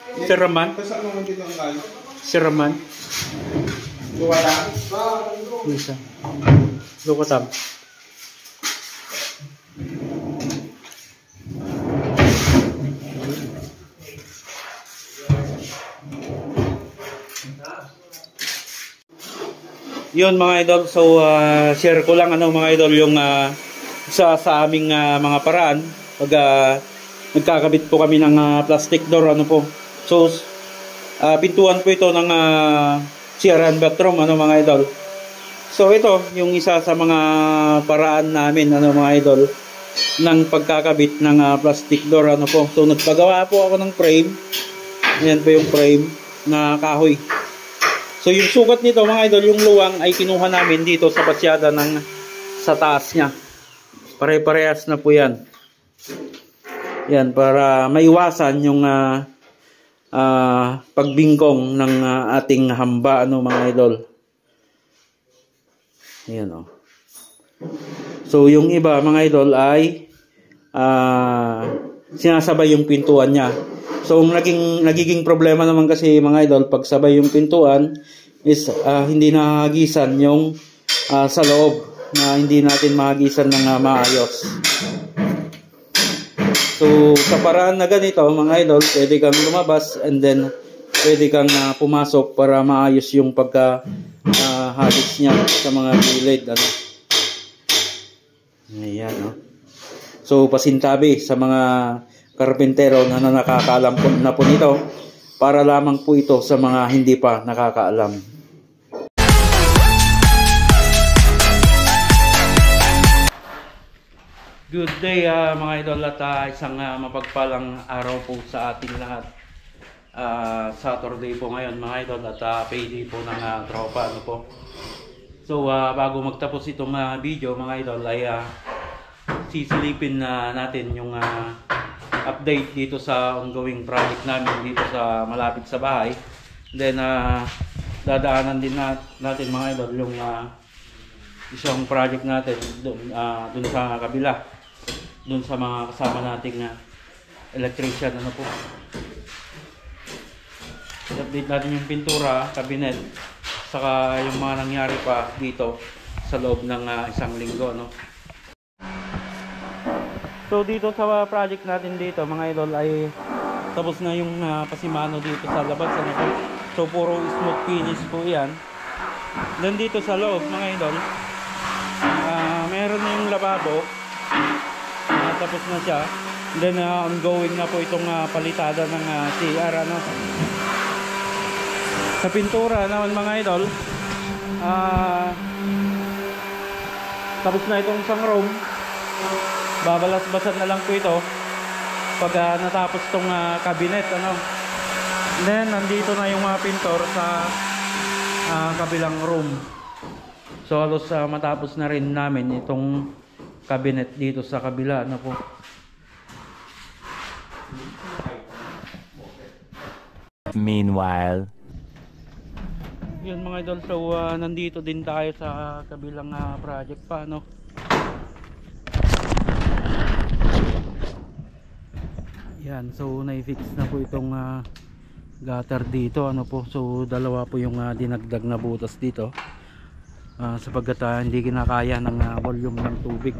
Sir Raman? Sir Raman? Isa. Lukatam. Yun mga idol, so share ko lang mga idol yung sa aming mga paraan pag nagkakabit po kami ng plastic door so pintuan po ito ng CR and bathroom mga idol. So ito yung isa sa mga paraan namin mga idol ng pagkakabit ng plastic door so nagpagawa po ako ng frame. Ayan po yung frame na kahoy. So yung sukat nito mga idol, yung luwang ay kinuha namin dito sa pasyada sa taas niya. Pare-parehas na po yan. Yan, para maiwasan yung pagbingkong ng ating hamba mga idol. Ayan So yung iba mga idol ay sinasabay yung pintuan niya. So nagiging problema naman kasi mga idol pag sabay yung pintuan is hindi nahagisan yung sa loob na hindi natin mahagisan ng maayos. So sa paraan na ganito mga idol, pwede kang lumabas and then pwede kang pumasok para maayos yung pagka-hagis niya sa mga gilid Ayan So pasintabi sa mga karpentero na nakakaalam po nito para lamang po ito sa mga hindi pa nakakaalam. Good day mga idol at isang mapagpalang araw po sa ating lahat. Saturday po ngayon mga idol at payday po ng tropa So bago magtapos itong video mga idol ay sisilipin natin yung update dito sa ongoing project namin dito sa malapit sa bahay. Then dadaanan din natin mga idol yung isang project natin dun sa kabila, dun sa mga kasama nating electrician update natin yung pintura, cabinet, saka yung mga nangyari pa dito sa loob ng isang linggo So dito sa project natin dito mga idol ay tapos na yung pasimano dito sa labas So puro smooth finish po yan. Then dito sa loob mga idol meron na yung lababo tapos na siya. Then ongoing na po itong palitada ng CR Sa pintura naman mga idol tapos na itong isang room. Babalas-basan na lang po ito pag natapos tong cabinet Then nandito na yung mga pintor sa kabilang room. So halos matapos na rin namin itong cabinet dito sa kabila po. Meanwhile, yun mga idol, so nandito din tayo sa kabilang project pa Yan, so na-fix na po itong gutter dito So dalawa po yung dinagdag na butas dito sapagkat hindi kinakaya ng volume ng tubig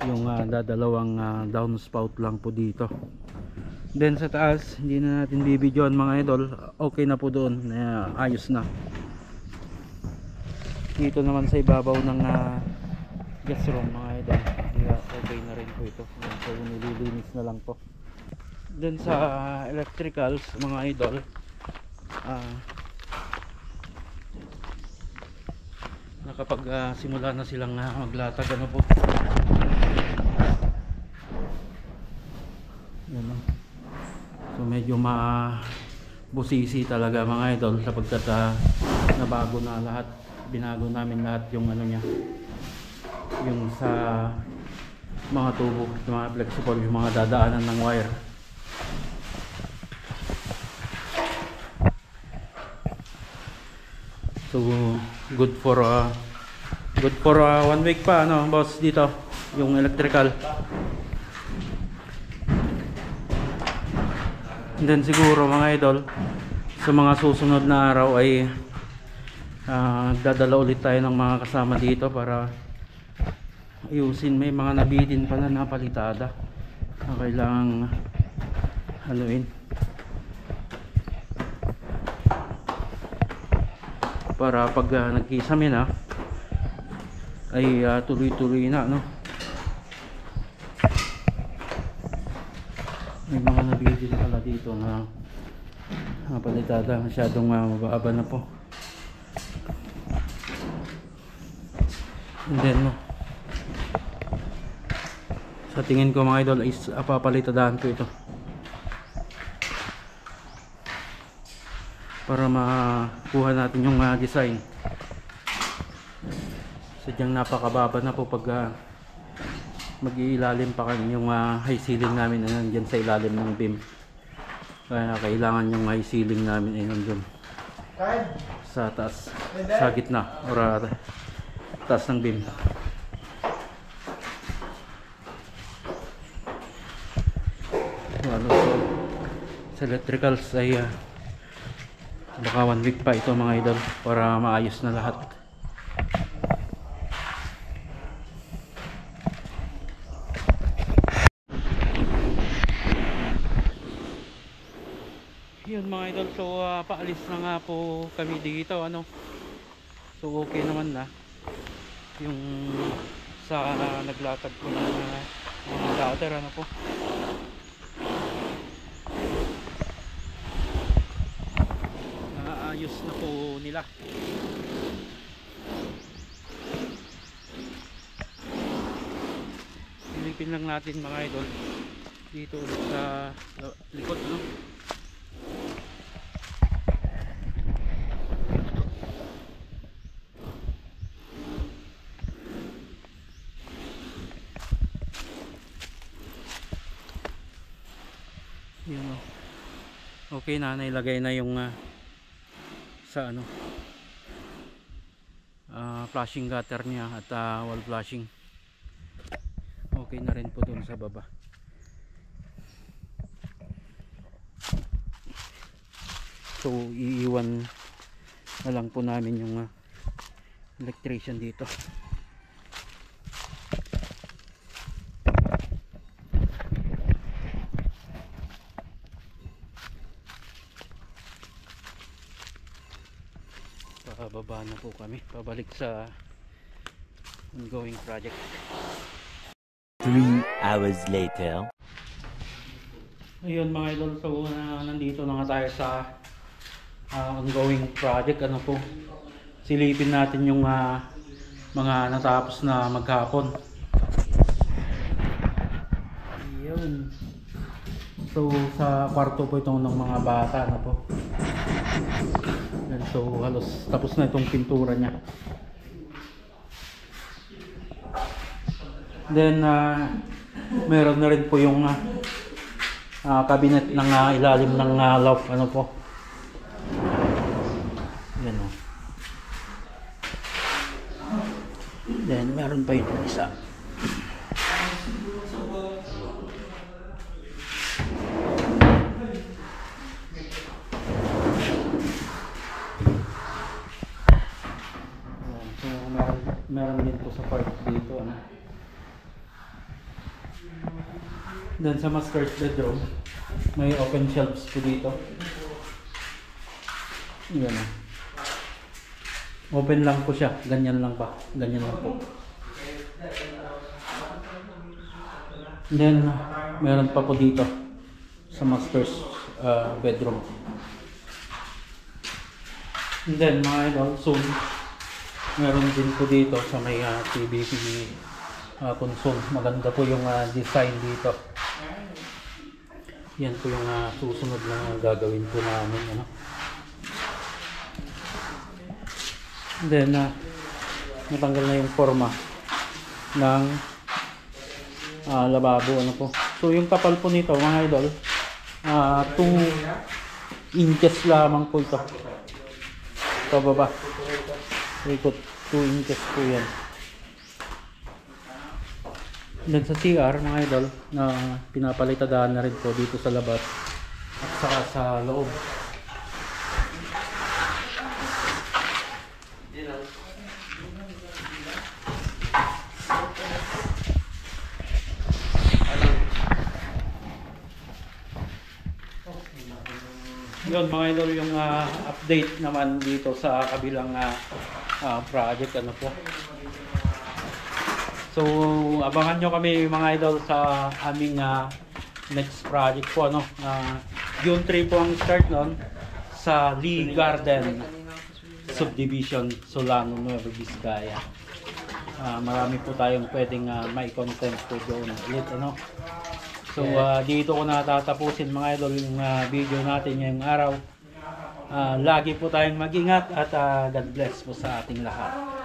yung dadalawang downspout lang po dito. Then sa taas hindi na natin bibidyoan mga idol, okay na po doon, ayos na. Dito naman sa ibabaw ng guest room mga idol, okay na rin po ito. So nililinis na lang po. Then sa electricals mga idol nakapag simula na silang maglatag po. Yan So medyo busisi talaga mga idol sapagkat nabago na lahat, binago namin lahat yung niya, yung sa mga tubo, mga flexible, yung mga dadaanan ng wire. So good for 1 week pa boss dito yung electrical. And then siguro mga idol, sa mga susunod na araw ay dadala ulit tayo ng mga kasama dito para ayusin. May mga nabitin pala na palitada na kailangang haluin para pag nagkisame na ay tuloy-tuloy na, no? May mga nabitin pala dito na palitada, masyadong mababa na po. And then, no, sa tingin ko mga idol is papalitadahan ko ito para makuha natin yung design. Sadyang napakababa na po pag mag-iilalim pa kami yung high ceiling namin na nandyan sa ilalim ng beam. Kaya kailangan yung high ceiling namin ay nandun sa taas, sa gitna or taas ng beam. So, sa electricals ay baka 1 week pa ito mga idol para maayos na lahat. Yun mga idol, so paalis na nga po kami dito, ano. So okay naman na yung sa naglatag ko ng mga ladder, ano po. Ayos na po nila. Silipin lang natin mga idol dito ulit sa likod, no? Yun, no? Okay na, nailagay na yung sa ano flashing gutter niya at wall flashing. Okay na rin po dun sa baba. So iiwan na lang po namin yung electrician dito. Pababa na po kami, pabalik sa ongoing project. 3 hours later. Ayun mga idol, so nandito na nga tayo sa ongoing project, ano po. Silipin natin yung mga natapos na maghapon. Ayun. So sa kwarto po itong ng mga bata, ano po. So halos tapos na itong pintura niya. Then meron na rin po yung cabinet ng ilalim ng loft, ano po. Yan, o. Then meron pa yung isa. Meron din po sa part dito, ano. Then sa master's bedroom may open shelves po dito. Yan, o. Open lang po siya, ganyan lang pa, ganyan lang po. Then meron pa po dito sa master's bedroom. And then mga idol, soon meron din po dito sa may PVC console. Maganda po yung design dito. Yan po yung susunod na gagawin po namin, ano. Then natanggal na yung forma ng lababo, ano po. So yung kapal po nito mga idol, 2 inches lamang po ito pababa. Ikot 2 inches po yan. Then sa CR mga idol, na pinapalitadaan na rin po dito sa labas, at saka sa loob. Yun mga idol, yung update naman dito sa kabilang project ano po. So abangan nyo kami mga idol sa aming next project po ano. June 3 po ang start nun sa Lee Garden Subdivision, Solano, Nueva Vizcaya. Marami po tayong pwedeng mai-content po doon ulit ano. So dito ko natatapusin mga idol yung video natin ngayong araw. Lagi po tayong mag-ingat at God bless po sa ating lahat.